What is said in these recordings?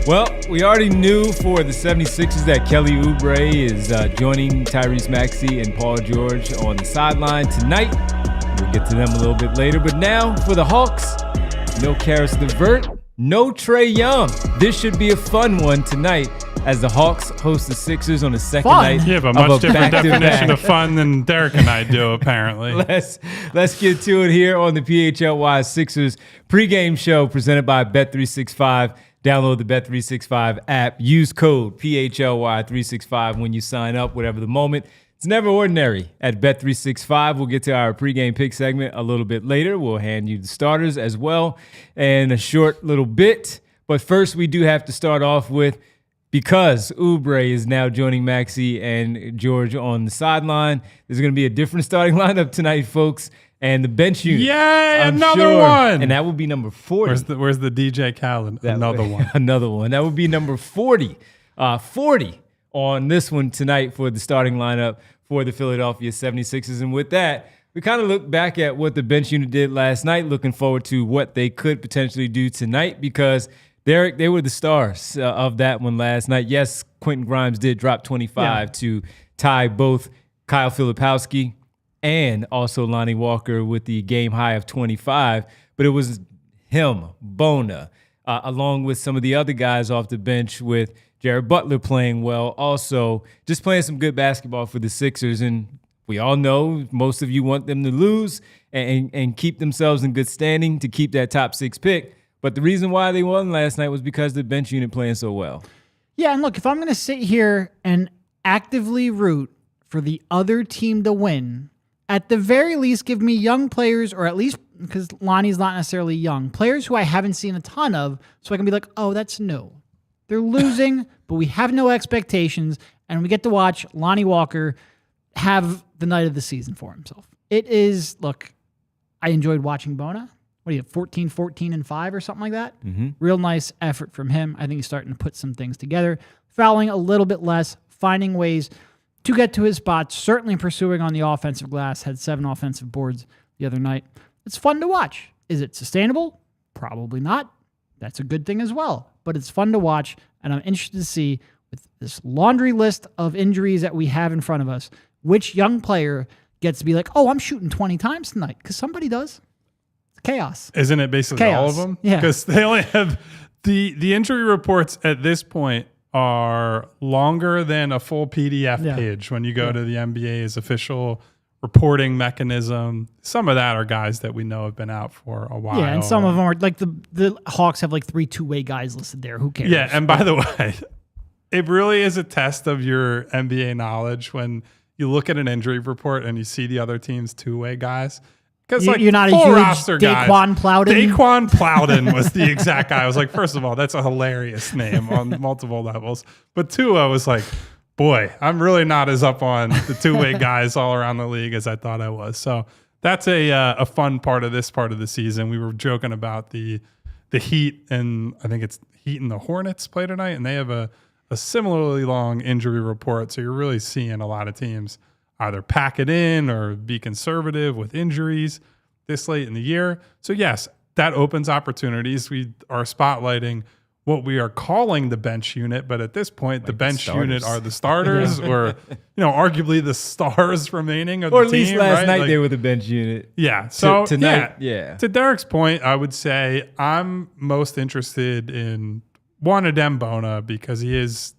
Well, we already knew for the 76ers that Kelly Oubre is joining Tyrese Maxey and Paul George on the sideline tonight. We'll get to them a little bit later. But now for the Hawks, no Karis LeVert, no Trae Young. This should be a fun one tonight as the Hawks host the Sixers on the second night. Yeah, but much different definition of fun than Derek and I do, apparently. Let's get to it here on the PHLY Sixers pregame show presented by Bet365. Download the Bet365 app. Use code PHLY365 when you sign up, whatever the moment. It's never ordinary at Bet365. We'll get to our pregame pick segment a little bit later. We'll hand you the starters as well in a short little bit. But first, we do have to start off with, because Oubre is now joining Maxey and George on the sideline, there's going to be a different starting lineup tonight, folks. And the bench unit. Yay, another one. And that would be number 40. Where's the DJ Khaled? Another one. Another one. That would be number 40. 40 on this one tonight for the starting lineup for the Philadelphia 76ers. And with that, we kind of look back at what the bench unit did last night, looking forward to what they could potentially do tonight, because they were the stars of that one last night. Yes, Quentin Grimes did drop 25 to tie both Kyle Filipowski and also Lonnie Walker with the game high of 25. But it was him, Bona, along with some of the other guys off the bench, with Jared Butler playing well, also just playing some good basketball for the Sixers. And we all know most of you want them to lose and keep themselves in good standing to keep that top 6 pick. But the reason why they won last night was because the bench unit playing so well. Yeah, and look, if I'm going to sit here and actively root for the other team to win, at the very least, give me young players, or at least, because Lonnie's not necessarily young, players who I haven't seen a ton of, so I can be like, oh, that's new. They're losing, but we have no expectations, and we get to watch Lonnie Walker have the night of the season for himself. It is, look, I enjoyed watching Bona. What do you have, 14, 14, and 5 or something like that? Mm-hmm. Real nice effort from him. I think he's starting to put some things together. Fouling a little bit less, finding ways to get to his spots, certainly pursuing on the offensive glass, had 7 offensive boards the other night. It's fun to watch. Is it sustainable? Probably not. That's a good thing as well. But it's fun to watch, and I'm interested to see, with this laundry list of injuries that we have in front of us, which young player gets to be like, oh, I'm shooting 20 times tonight, because somebody does. It's chaos. Isn't it basically chaos. All of them? Yeah. Because they only have the injury reports at this point are longer than a full PDF page when you go to the NBA's official reporting mechanism. Some of that are guys that we know have been out for a while. Yeah, and some of them are like the Hawks have like 3 two-way guys listed there. Who cares? Yeah, and by the way, it really is a test of your NBA knowledge when you look at an injury report and you see the other team's two-way guys. Because you're not a huge Daquan Plowden. Daquan Plowden was the exact guy. I was like, first of all, that's a hilarious name on multiple levels. But two, I was like, boy, I'm really not as up on the two-way guys all around the league as I thought I was. So that's a fun part of this part of the season. We were joking about the Heat, and I think it's Heat and the Hornets play tonight, and they have a similarly long injury report. So you're really seeing a lot of teams either pack it in or be conservative with injuries this late in the year. So yes, that opens opportunities. We are spotlighting what we are calling the bench unit, but at this point, the bench unit are the starters, or arguably the stars remaining of the team. Or at least last night they were the bench unit. Yeah. So tonight, to Derek's point, I would say I'm most interested in Adem Bona, because he is,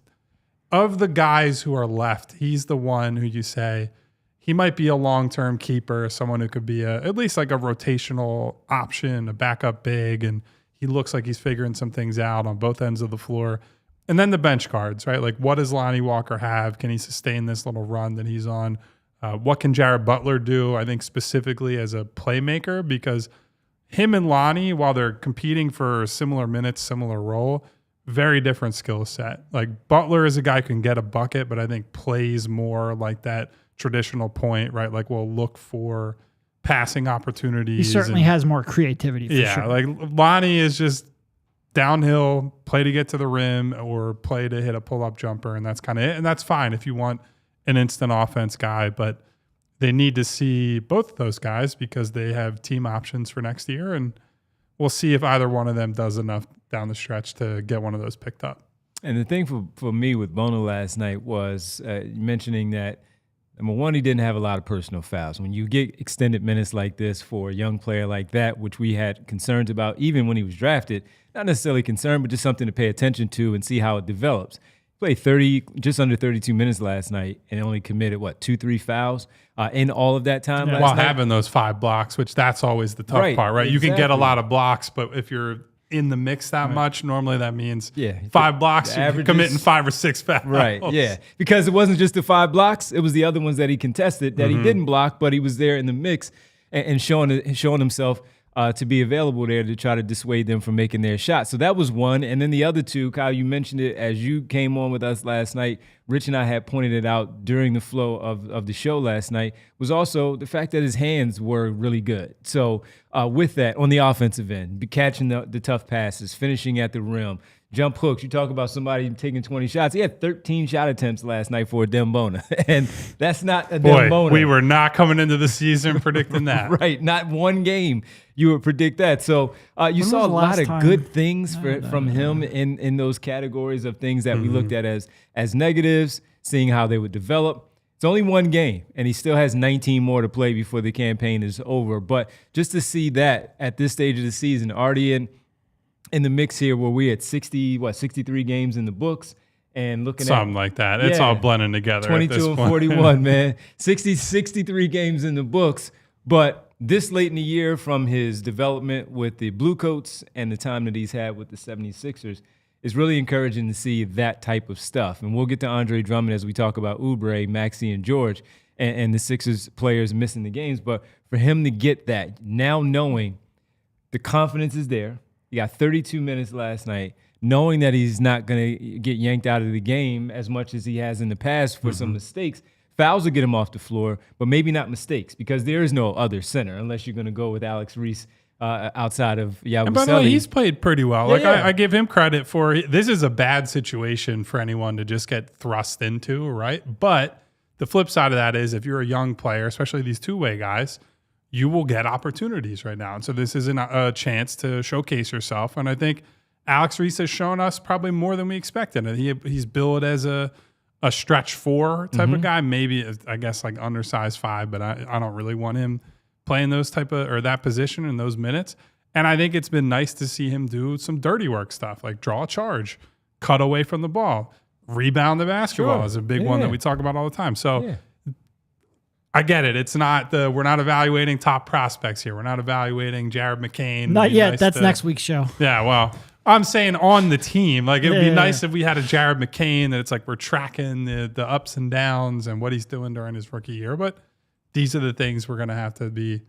of the guys who are left, he's the one who you say he might be a long-term keeper, someone who could be at least like a rotational option, a backup big, and he looks like he's figuring some things out on both ends of the floor. And then the bench cards, right? Like, what does Lonnie Walker have? Can he sustain this little run that he's on? What can Jared Butler do? I think specifically as a playmaker, because him and Lonnie, while they're competing for similar minutes, similar role, very different skill set. Like, Butler is a guy who can get a bucket, but I think plays more like that traditional point, right? Like, we'll look for passing opportunities. He certainly has more creativity for sure. Like, Lonnie is just downhill, play to get to the rim or play to hit a pull-up jumper, and that's kind of it. And that's fine if you want an instant offense guy, but they need to see both of those guys because they have team options for next year, and we'll see if either one of them does enough down the stretch to get one of those picked up. And the thing for me with Bona last night was mentioning that, number one, he didn't have a lot of personal fouls. When you get extended minutes like this for a young player like that, which we had concerns about even when he was drafted, not necessarily concerned, but just something to pay attention to and see how it develops. He played just under 32 minutes last night and only committed, 2-3 fouls in all of that time last While night? having those 5 blocks, which that's always the tough part, right? Exactly. You can get a lot of blocks, but if you're in the mix that much, normally that means 5 blocks, you're committing 5 or 6 fouls. Right, yeah. Because it wasn't just the 5 blocks, it was the other ones that he contested that he didn't block, but he was there in the mix and showing himself to be available there to try to dissuade them from making their shot. So that was one. And then the other two, Kyle, you mentioned it as you came on with us last night. Rich and I had pointed it out during the flow of the show last night, was also the fact that his hands were really good. So with that, on the offensive end, catching the tough passes, finishing at the rim, jump hooks. You talk about somebody taking 20 shots. He had 13 shot attempts last night for Adem Bona. And that's not Adem Bona. We were not coming into the season predicting that. Right. Not one game you would predict that. So you saw a lot of good things from him in those categories of things that we looked at as negatives, seeing how they would develop. It's only one game, and he still has 19 more to play before the campaign is over. But just to see that at this stage of the season, already in the mix here where we're at 63 games in the books and looking something like that. It's all blending together. 22 and 41, man. 63 games in the books. But this late in the year, from his development with the Bluecoats and the time that he's had with the 76ers, is really encouraging to see that type of stuff. And we'll get to Andre Drummond as we talk about Oubre, Maxey, and George and the Sixers players missing the games. But for him to get that, now knowing the confidence is there, he got 32 minutes last night, knowing that he's not going to get yanked out of the game as much as he has in the past for some mistakes. Fouls will get him off the floor, but maybe not mistakes, because there is no other center unless you're going to go with Alex Reese outside of Yabusele. And by the way, he's played pretty well. Yeah. I give him credit for this is a bad situation for anyone to just get thrust into, right? But the flip side of that is if you're a young player, especially these two-way guys, you will get opportunities right now. And so this isn't a chance to showcase yourself. And I think Alex Reese has shown us probably more than we expected. And he's billed as a stretch 4 type of guy, maybe I guess like undersized 5, but I don't really want him playing those that position in those minutes. And I think it's been nice to see him do some dirty work stuff, like draw a charge, cut away from the ball, rebound the basketball is a big one that we talk about all the time. So I get it. It's not we're not evaluating top prospects here. We're not evaluating Jared McCain. Not yet. That's next week's show. Yeah, well, I'm saying on the team. Like, it would be nice if we had a Jared McCain that it's like we're tracking the ups and downs and what he's doing during his rookie year. But these are the things we're going to have to be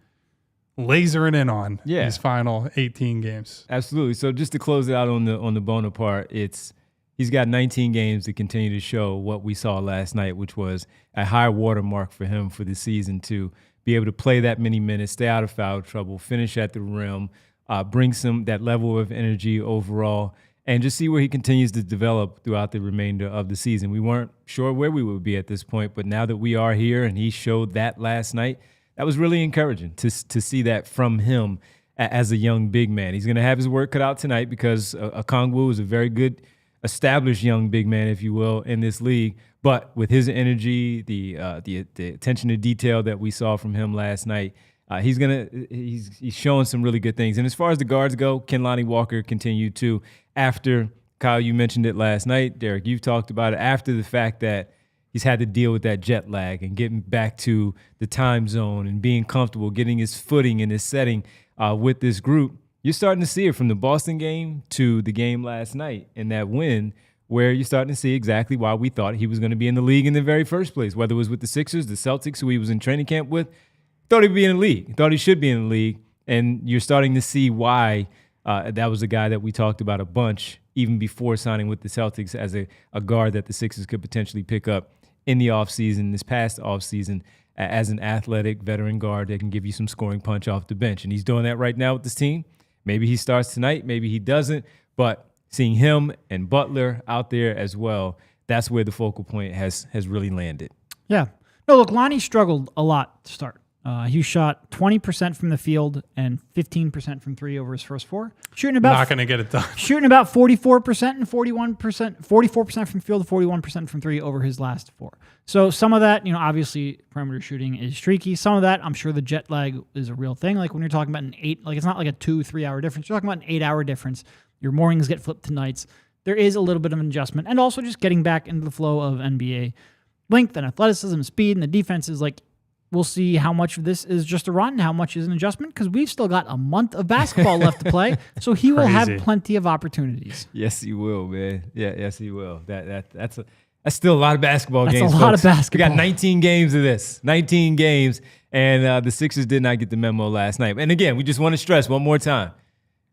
lasering in on these final 18 games. Absolutely. So just to close it out on the Bona part, he's got 19 games to continue to show what we saw last night, which was a high watermark for him for the season, to be able to play that many minutes, stay out of foul trouble, finish at the rim, bring that level of energy overall, and just see where he continues to develop throughout the remainder of the season. We weren't sure where we would be at this point, but now that we are here and he showed that last night, that was really encouraging to see that from him as a young big man. He's going to have his work cut out tonight because Okongwu is a very good established young big man, if you will, in this league. But with his energy, the attention to detail that we saw from him last night, he's showing some really good things. And as far as the guards go, can Lonnie Walker continue to, after, Kyle, you mentioned it last night, Derek, you've talked about it, after the fact that he's had to deal with that jet lag and getting back to the time zone and being comfortable, getting his footing and his setting with this group. You're starting to see it from the Boston game to the game last night and that win, where you're starting to see exactly why we thought he was going to be in the league in the very first place, whether it was with the Sixers, the Celtics, who he was in training camp with. Thought he'd be in the league, thought he should be in the league, and you're starting to see why that was a guy that we talked about a bunch even before signing with the Celtics as a guard that the Sixers could potentially pick up in the offseason, this past offseason, as an athletic veteran guard that can give you some scoring punch off the bench. And he's doing that right now with this team. Maybe he starts tonight, maybe he doesn't, but seeing him and Butler out there as well, that's where the focal point has really landed. Yeah. No, look, Lonnie struggled a lot to start. He shot 20% from the field and 15% from three over his first four. Shooting about Not going to get it done. Shooting about 44% and 41%, 44% from field, 41% from three over his last four. So some of that, obviously perimeter shooting is streaky. Some of that, I'm sure the jet lag is a real thing. Like when you're talking about it's not like a 2-3 hour difference. You're talking about an 8 hour difference. Your mornings get flipped to nights. There is a little bit of an adjustment, and also just getting back into the flow of NBA length and athleticism, speed, and the defense is like. We'll see how much of this is just a run and how much is an adjustment, because we've still got a month of basketball left to play. So he will have plenty of opportunities. Yes, he will, man. Yeah, yes, he will. That's still a lot of basketball games. That's a lot of basketball. We got 19 games of this. 19 games, and the Sixers did not get the memo last night. And again, we just want to stress one more time.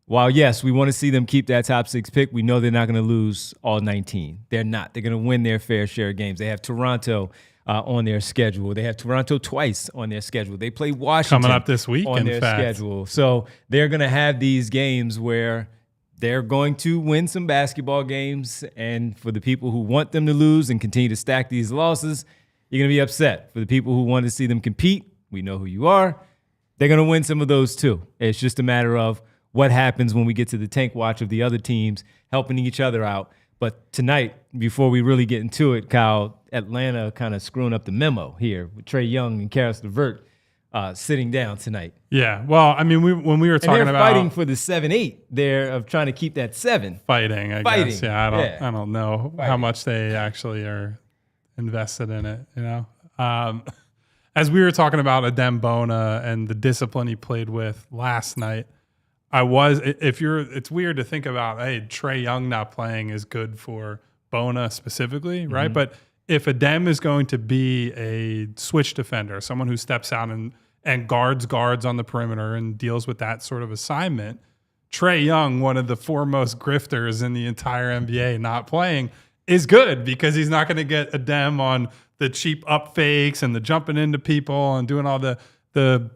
While, yes, we want to see them keep that top 6 pick, we know they're not going to lose all 19. They're not. They're going to win their fair share of games. They have Toronto on their schedule. They have Toronto twice on their schedule. They play Washington coming up this week on their schedule. So they're going to have these games where they're going to win some basketball games. And for the people who want them to lose and continue to stack these losses, you're going to be upset. For the people who want to see them compete, we know who you are. They're going to win some of those too. It's just a matter of what happens when we get to the tank watch of the other teams helping each other out. But tonight, before we really get into it, Kyle, Atlanta kind of screwing up the memo here with Trae Young and Karis LeVert sitting down tonight. Yeah, well, I mean, when we were talking they're about fighting for the 7-8 there of trying to keep that 7. Fighting, I guess. Yeah, I don't know how much they actually are invested in it. As we were talking about Adem Bona and the discipline he played with last night. It's weird to think about, hey, Trae Young not playing is good for Bona specifically, right? Mm-hmm. But if Adem is going to be a switch defender, someone who steps out and guards on the perimeter and deals with that sort of assignment, Trae Young, one of the foremost grifters in the entire NBA, not playing is good because he's not going to get Adem on the cheap up fakes and the jumping into people and doing all the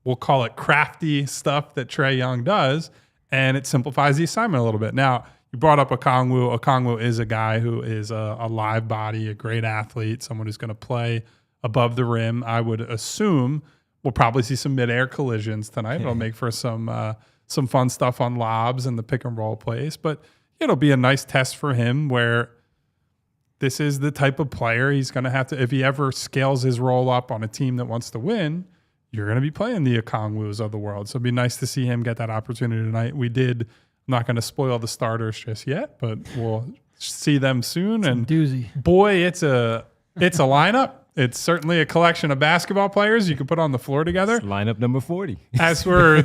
we'll call it crafty stuff that Trae Young does, and it simplifies the assignment a little bit. Now, you brought up Okongwu. Okongwu is a guy who is a live body, a great athlete, someone who's going to play above the rim. I would assume we'll probably see some midair collisions tonight. It'll make for some fun stuff on lobs and the pick and roll plays, but it'll be a nice test for him where this is the type of player he's going to have to, if he ever scales his role up on a team that wants to win, you're going to be playing the Okongwus of the world. So it'd be nice to see him get that opportunity tonight. I'm not going to spoil the starters just yet, but we'll see them soon. And doozy. Boy, it's a lineup. It's certainly a collection of basketball players you can put on the floor together. It's lineup number 40.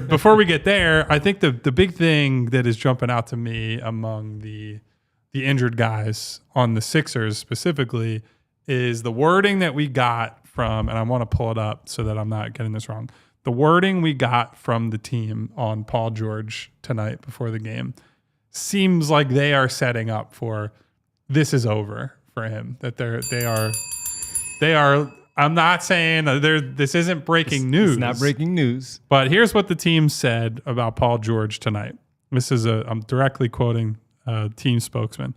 Before we get there, I think the big thing that is jumping out to me among the injured guys on the Sixers specifically is the wording that we got from, and I want to pull it up so that I'm not getting this wrong. The wording we got from the team on Paul George tonight before the game seems like they are setting up for this is over for him. That they are. I'm not saying this isn't breaking news. It's not breaking news. But here's what the team said about Paul George tonight. I'm directly quoting team spokesman.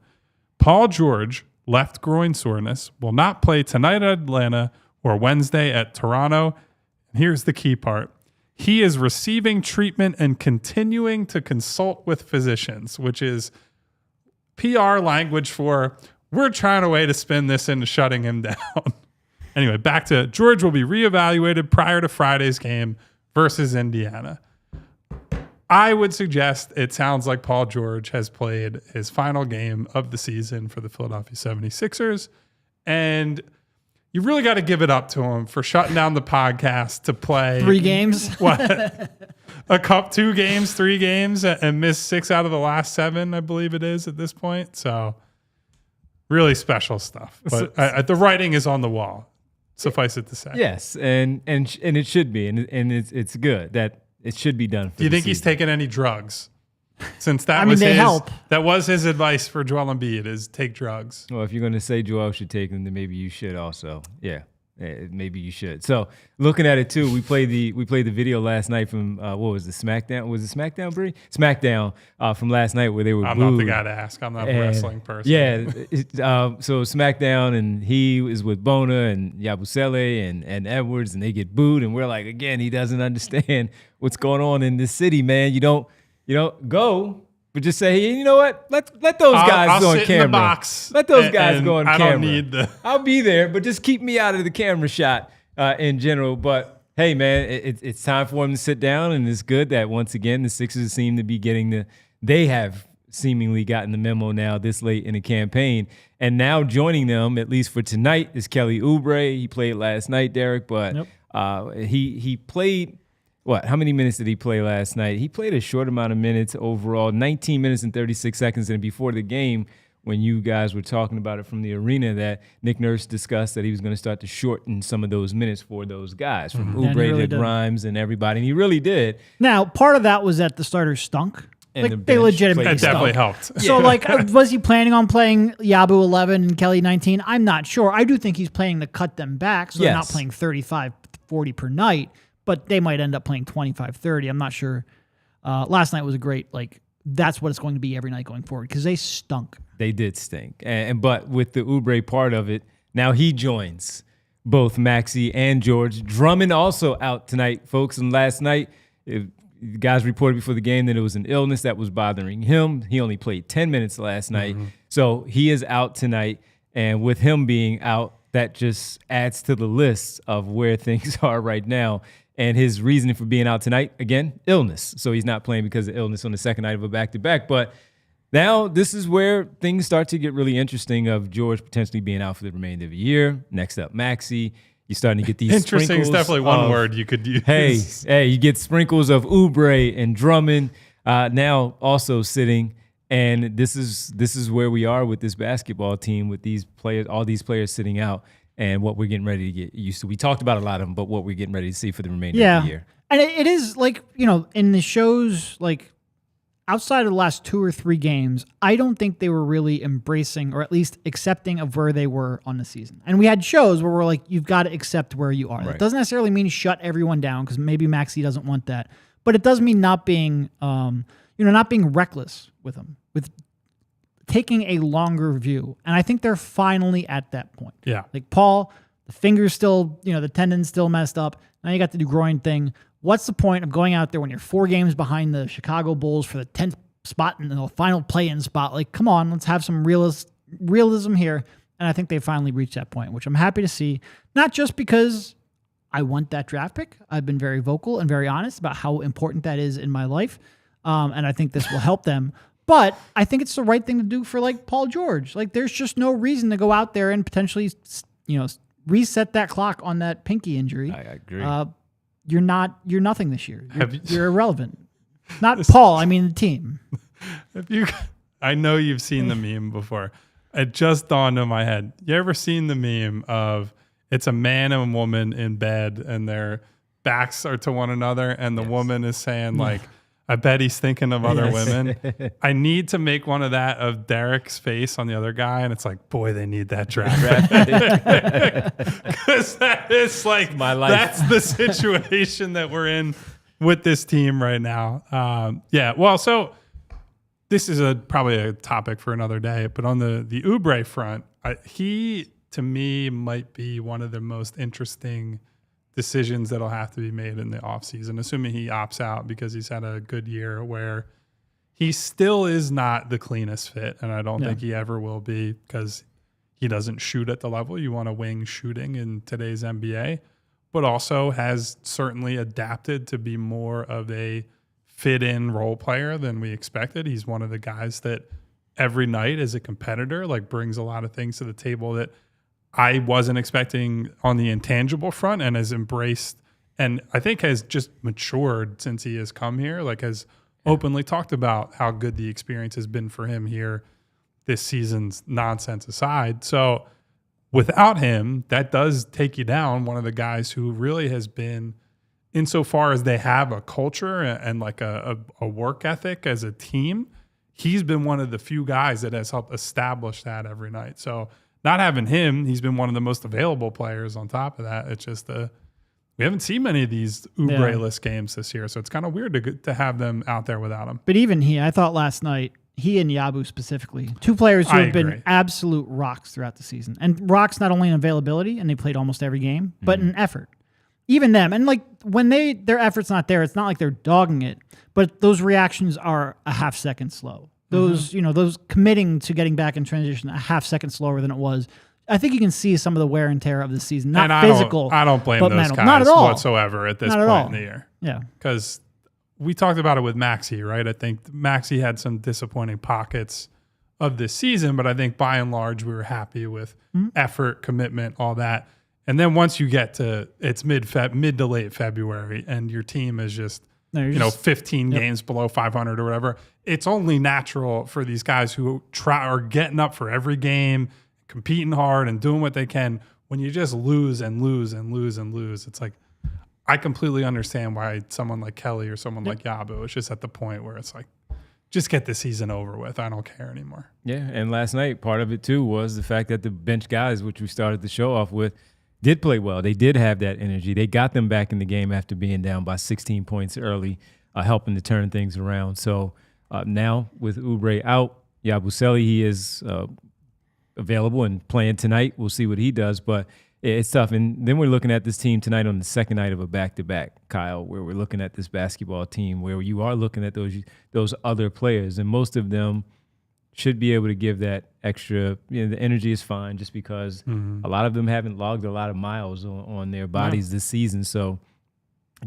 Paul George, left groin soreness, will not play tonight at Atlanta or Wednesday at Toronto. Here's the key part. He is receiving treatment and continuing to consult with physicians, which is PR language for we're trying a way to spin this into shutting him down. Anyway, back to George will be reevaluated prior to Friday's game versus Indiana. I would suggest it sounds like Paul George has played his final game of the season for the Philadelphia 76ers, and you really got to give it up to him for shutting down the podcast to play 3 games. What? 2 games, 3 games, and miss 6 out of the last 7, I believe it is at this point. So really special stuff. But the writing is on the wall. Suffice it to say. Yes, and it should be, and it's good that it should be done. Do you think he's taken any drugs? Since that was his advice for Joel Embiid is take drugs. Well, if you're going to say Joel should take them, then maybe you should also. Yeah. maybe you should. So looking at it too, we played the video last night from what was it, SmackDown? Was it SmackDown, Bree? SmackDown from last night where they were I'm booed. not the guy to ask. I'm not a wrestling person. Yeah. So SmackDown, and he is with Bona and Yabusele and Edwards, and they get booed, and we're like, again, he doesn't understand what's going on in this city, man. You don't go. But just say, hey, you know what? Let those guys go on camera. In the box let those guys go on camera. I don't need I'll be there, but just keep me out of the camera shot in general. But hey, man, it's time for them to sit down, and it's good that once again the Sixers seem to be getting they have seemingly gotten the memo now this late in the campaign, and now joining them at least for tonight is Kelly Oubre. He played last night, Derek, but he played. What? How many minutes did he play last night? He played a short amount of minutes overall, 19 minutes and 36 seconds. And before the game, when you guys were talking about it from the arena, that Nick Nurse discussed that he was going to start to shorten some of those minutes for those guys, from Oubre to Grimes and everybody. And he really did. Now, part of that was that the starters stunk. And they legitimately It definitely helped. So, was he planning on playing Yabu 11 and Kelly 19? I'm not sure. I do think he's planning to cut them back, so they're not playing 35, 40 per night. But they might end up playing 25, 30. I'm not sure. Last night was a great, that's what it's going to be every night going forward because they stunk. They did stink. But with the Oubre part of it, now he joins both Maxey and George. Drummond also out tonight, folks. And last night, the guys reported before the game that it was an illness that was bothering him. He only played 10 minutes last night. So he is out tonight. And with him being out, that just adds to the list of where things are right now. And his reasoning for being out tonight, again, illness. So he's not playing because of illness on the second night of a back-to-back. But now this is where things start to get really interesting of George potentially being out for the remainder of the year. Next up, Maxey. You're starting to get these interesting is definitely one word you could use. Hey, you get sprinkles of Oubre and Drummond now also sitting. And this is where we are with this basketball team, with these players, all these players sitting out. And what we're getting ready to get used to. We talked about a lot of them, but what we're getting ready to see for the remainder of the year. And it is in the shows, outside of the last 2 or 3 games, I don't think they were really embracing or at least accepting of where they were on the season. And we had shows where we're like, you've got to accept where you are. Right. It doesn't necessarily mean shut everyone down because maybe Maxey doesn't want that. But it does mean not being, not being reckless with them, with taking a longer view. And I think they're finally at that point. Yeah. Paul, the finger's still, the tendon's still messed up. Now you got the groin thing. What's the point of going out there when you're 4 games behind the Chicago Bulls for the 10th spot and the final play-in spot? Come on, let's have some realism here. And I think they finally reached that point, which I'm happy to see. Not just because I want that draft pick. I've been very vocal and very honest about how important that is in my life. And I think this will help them. But I think it's the right thing to do for Paul George. There's just no reason to go out there and potentially, reset that clock on that pinky injury. I agree. You're nothing this year. You're irrelevant. Not Paul. I mean the team. I know you've seen the meme before. It just dawned on my head. You ever seen the meme of it's a man and a woman in bed and their backs are to one another and the woman is saying I bet he's thinking of other women. I need to make one of that of Derek's face on the other guy, and it's boy, they need that draft. Because that is my life. That's the situation that we're in with this team right now. So this is probably a topic for another day, but on the Oubre front, he, to me, might be one of the most interesting decisions that'll have to be made in the offseason, assuming he opts out because he's had a good year where he still is not the cleanest fit. And I don't think he ever will be because he doesn't shoot at the level you want to wing shooting in today's NBA, but also has certainly adapted to be more of a fit-in role player than we expected. He's one of the guys that every night as a competitor, brings a lot of things to the table that I wasn't expecting on the intangible front and has embraced and I think has just matured since he has come here, has openly talked about how good the experience has been for him here this season's nonsense aside. So without him, that does take you down one of the guys who really has been, insofar as they have a culture and a work ethic as a team, he's been one of the few guys that has helped establish that every night. So not having him, he's been one of the most available players on top of that. It's just we haven't seen many of these Oubre-less games this year, so it's kind of weird to have them out there without him. But even I thought last night, he and Yabu specifically, two players who have been absolute rocks throughout the season. And rocks not only in availability, and they played almost every game, but in effort. Even them. And like when their effort's not there, it's not like they're dogging it, but those reactions are a half second slow. Those, those committing to getting back in transition a half second slower than it was. I think you can see some of the wear and tear of the season. Not physical. I don't blame those mental. guys not at all. whatsoever at this point in the year. Yeah. Because we talked about it with Maxey, right? I think Maxey had some disappointing pockets of this season, but I think by and large we were happy with effort, commitment, all that. And then once you get to it's mid to late February and your team is just 15 games below 500 or whatever, it's only natural for these guys who are getting up for every game, competing hard and doing what they can. When you just lose and lose and lose and lose, it's like, I completely understand why someone like Kelly or someone like Yabu is just at the point where it's like, just get the season over with. I don't care anymore. Yeah, and last night, part of it too was the fact that the bench guys, which we started the show off with, did play well. They did have that energy. They got them back in the game after being down by 16 points early, helping to turn things around. So now with Oubre out, Yabusele, he is available and playing tonight. We'll see what he does, but it's tough. And then we're looking at this team tonight on the second night of a back-to-back, Kyle, where we're looking at this basketball team where you are looking at those other players, and most of them should be able to give that extra. The energy is fine just because a lot of them haven't logged a lot of miles on their bodies this season. So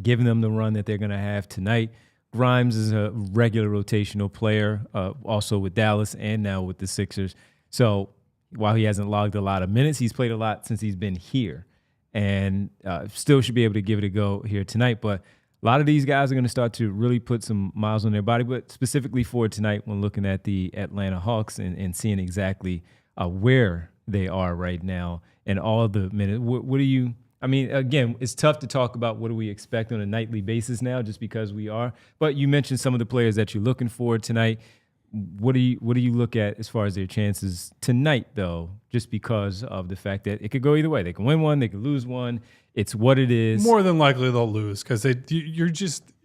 giving them the run that they're going to have tonight. Grimes is a regular rotational player, also with Dallas and now with the Sixers. So while he hasn't logged a lot of minutes, he's played a lot since he's been here, and still should be able to give it a go here tonight. But a lot of these guys are going to start to really put some miles on their body, but specifically for tonight when looking at the Atlanta Hawks and seeing exactly where they are right now and all of the minutes. What do you – I mean, again, it's tough to talk about what do we expect on a nightly basis now just because we are. But you mentioned some of the players that you're looking for tonight. What do you look at as far as their chances tonight, though, just because of the fact that it could go either way? They can win one, they can lose one. It's what it is. More than likely they'll lose because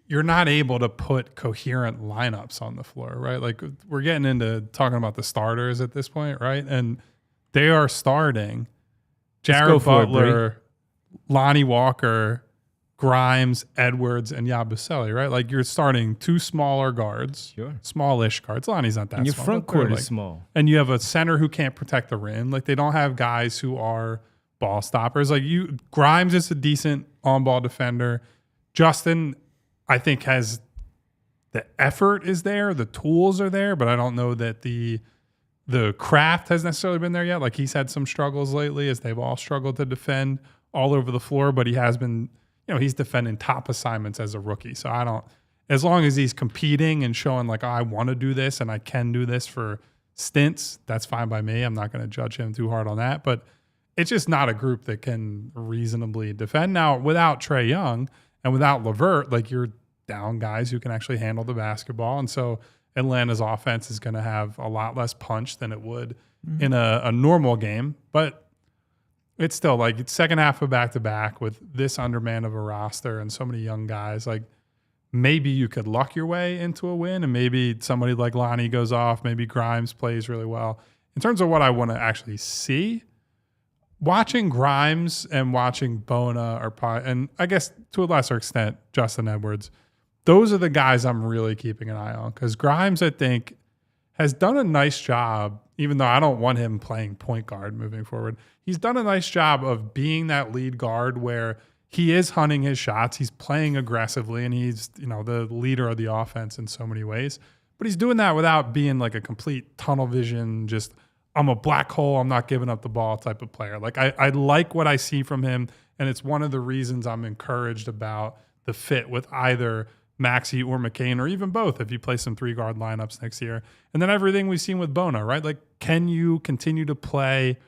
you're not able to put coherent lineups on the floor, right? Like we're getting into talking about the starters at this point, right? And they are starting Jared Butler, Lonnie Walker, Grimes, Edwards, and Yabusele, right? Like you're starting two smaller guards, smallish guards. Lonnie's not that and your small. front court is small. And you have a center who can't protect the rim. Like they don't have guys who are ball stoppers. Like Grimes is a decent on-ball defender. Justin, I think, has the effort is there, the tools are there, but I don't know that the craft has necessarily been there yet. Like he's had some struggles lately as they've all struggled to defend all over the floor, but he has been, he's defending top assignments as a rookie. So as long as he's competing and showing like, I want to do this and I can do this for stints, that's fine by me. I'm not going to judge him too hard on that, but it's just not a group that can reasonably defend. Now, without Trae Young and without LeVert, like you're down guys who can actually handle the basketball. And so Atlanta's offense is going to have a lot less punch than it would in a normal game. But it's still like it's second half of back-to-back with this undermanned of a roster and so many young guys. Like maybe you could luck your way into a win and maybe somebody like Lonnie goes off. Maybe Grimes plays really well. In terms of what I want to actually see, watching Grimes and watching Bona and I guess to a lesser extent, Justin Edwards, those are the guys I'm really keeping an eye on because Grimes, I think, has done a nice job, even though I don't want him playing point guard moving forward. He's done a nice job of being that lead guard where he is hunting his shots, he's playing aggressively, and he's the leader of the offense in so many ways. But he's doing that without being like a complete tunnel vision, just I'm a black hole, I'm not giving up the ball type of player. Like I like what I see from him, and it's one of the reasons I'm encouraged about the fit with either Maxey or McCain, or even both if you play some 3-guard lineups next year. And then everything we've seen with Bona, right? Like, can you continue to play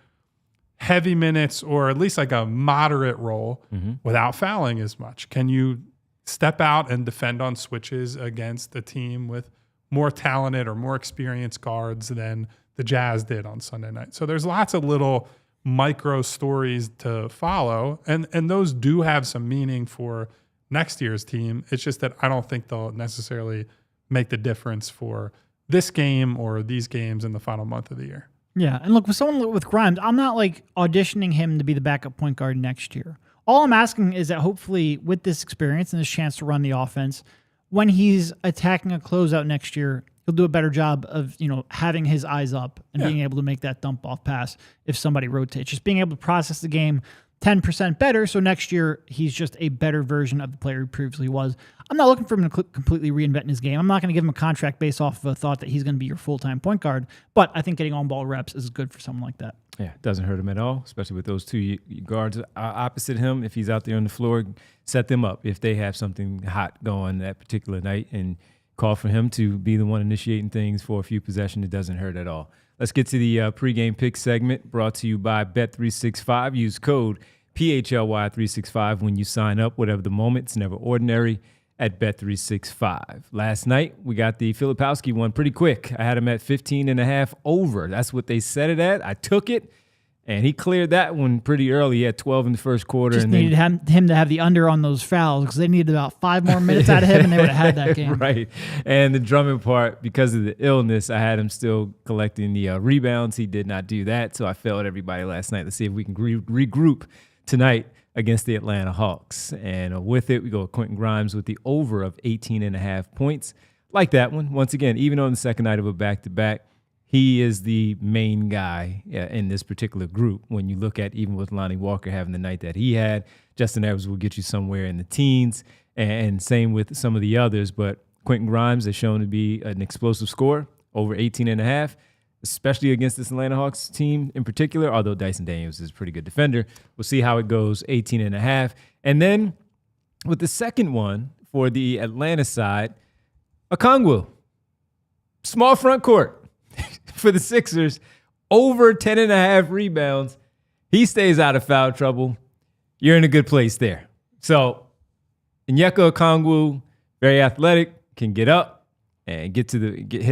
heavy minutes or at least like a moderate role without fouling as much? Can you step out and defend on switches against a team with more talented or more experienced guards than the Jazz did on Sunday night. So there's lots of little micro stories to follow, and those do have some meaning for next year's team. It's just that I don't think they'll necessarily make the difference for this game or these games in the final month of the year. Yeah, and look, with someone with Grimes, I'm not like auditioning him to be the backup point guard next year. All I'm asking is that hopefully with this experience and this chance to run the offense, when he's attacking a closeout next year, he'll do a better job of, having his eyes up and being able to make that dump off pass if somebody rotates. Just being able to process the game 10% better, so next year he's just a better version of the player he previously was. I'm not looking for him to completely reinvent his game. I'm not going to give him a contract based off of a thought that he's going to be your full-time point guard, but I think getting on-ball reps is good for someone like that. Yeah, it doesn't hurt him at all, especially with those two guards opposite him. If he's out there on the floor, set them up if they have something hot going that particular night and call for him to be the one initiating things for a few possessions. It doesn't hurt at all. Let's get to the pregame pick segment brought to you by Bet365. Use code PHLY365 when you sign up. Whatever the moment, it's never ordinary at Bet365. Last night, we got the Filipowski one pretty quick. I had him at 15.5 over. That's what they set it at. I took it, and he cleared that one pretty early. He had 12 in the first quarter. Just needed him to have the under on those fouls because they needed about 5 more minutes out of him, and they would have had that game. Right. And the drumming part, because of the illness, I had him still collecting the rebounds. He did not do that, so I failed everybody last night. Let's see if we can regroup tonight against the Atlanta Hawks. And with it, we go with Quentin Grimes with the over of 18.5 points. Like that one. Once again, even on the second night of a back-to-back, he is the main guy in this particular group. When you look at even with Lonnie Walker having the night that he had, Justin Evans will get you somewhere in the teens, and same with some of the others. But Quentin Grimes has shown to be an explosive scorer, over 18.5, especially against this Atlanta Hawks team in particular, although Dyson Daniels is a pretty good defender. We'll see how it goes, 18.5. And then with the second one for the Atlanta side, Okongwu, small front court. For the Sixers, over 10.5 rebounds. He stays out of foul trouble. You're in a good place there. So, Onyeka Okongwu, very athletic, can get up and hit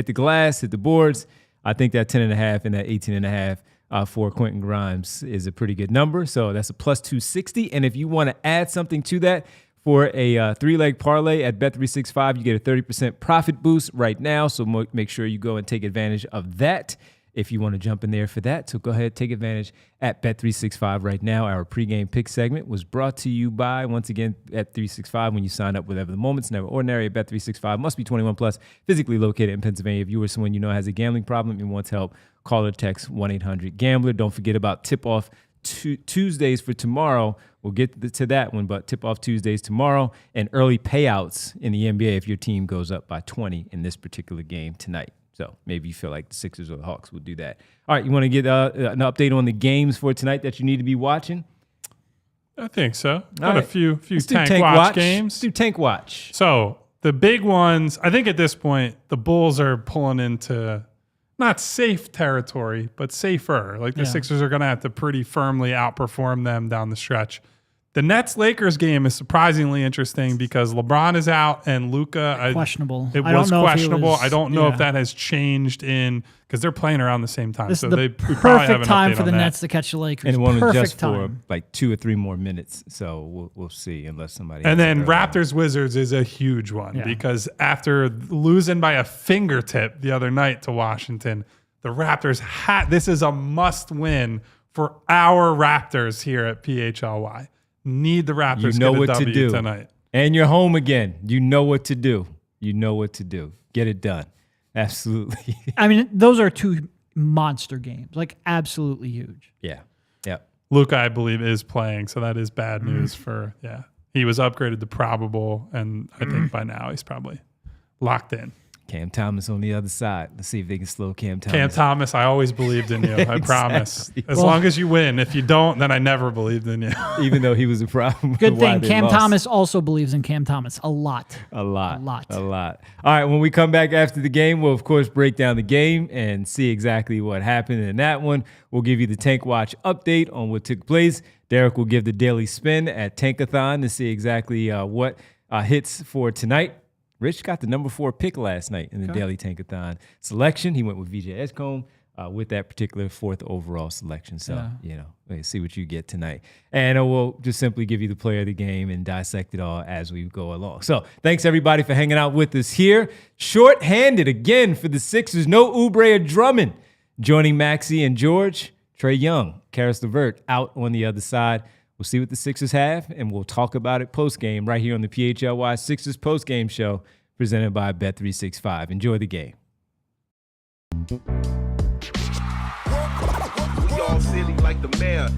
the glass, hit the boards. I think that 10.5 and that 18.5 for Quentin Grimes is a pretty good number. So that's a plus 260. And if you want to add something to that, for a three-leg parlay at Bet365, you get a 30% profit boost right now, so make sure you go and take advantage of that if you want to jump in there for that. So go ahead, take advantage at Bet365 right now. Our pregame pick segment was brought to you by, once again, Bet365. When you sign up, whatever the moment's never ordinary at Bet365. Must be 21 plus, physically located in Pennsylvania. If you or someone you know has a gambling problem and wants help, call or text 1-800-GAMBLER. Don't forget about tip-off Tuesdays for tomorrow. We'll get to that one, but tip-off Tuesdays tomorrow, and early payouts in the NBA if your team goes up by 20 in this particular game tonight. So maybe you feel like the Sixers or the Hawks will do that. All right, you want to get an update on the games for tonight that you need to be watching? I think so. Got a few Let's tank watch games. Let's do Tank Watch. So the big ones, I think at this point, the Bulls are pulling into not safe territory, but safer. Like the Sixers are going to have to pretty firmly outperform them down the stretch. The Nets-Lakers game is surprisingly interesting because LeBron is out and Luka questionable. It was questionable. I don't know if that has changed because they're playing around the same time. This so is the perfect time for the Nets to catch the Lakers. And it won't adjust for like 2 or 3 more minutes. So we'll see unless somebody. And then Raptors-Wizards is a huge one because after losing by a fingertip the other night to Washington, the Raptors this is a must-win for our Raptors here at PHLY. Need the Raptors to get a W tonight. And you're home again. You know what to do. Get it done. Absolutely. I mean, those are 2 monster games, like absolutely huge. Yeah. Luka, I believe, is playing, so that is bad news for, He was upgraded to probable, and I think by now he's probably locked in. Cam Thomas on the other side. Let's see if they can slow Cam Thomas. Cam Thomas, I always believed in you. I promise. As long as you win. If you don't, then I never believed in you. Even though he was a problem. Good thing. Cam Thomas also believes in Cam Thomas a lot. A lot. All right, when we come back after the game, we'll, of course, break down the game and see exactly what happened in that one. We'll give you the Tank Watch update on what took place. Derek will give the daily spin at Tankathon to see exactly what hits for tonight. Rich got the number 4 pick last night in the Daily Tankathon selection. He went with VJ Edgecombe. with that particular 4th overall selection. So, Yeah. let's see what you get tonight. And we'll just simply give you the player of the game and dissect it all as we go along. So thanks, everybody, for hanging out with us here. Short-handed again for the Sixers. No Oubre or Drummond. Joining Maxey and George, Trae Young, Karis LeVert out on the other side. We'll see what the Sixers have, and we'll talk about it post-game right here on the PHLY Sixers post-game show presented by Bet365. Enjoy the game. We all silly like the mayor.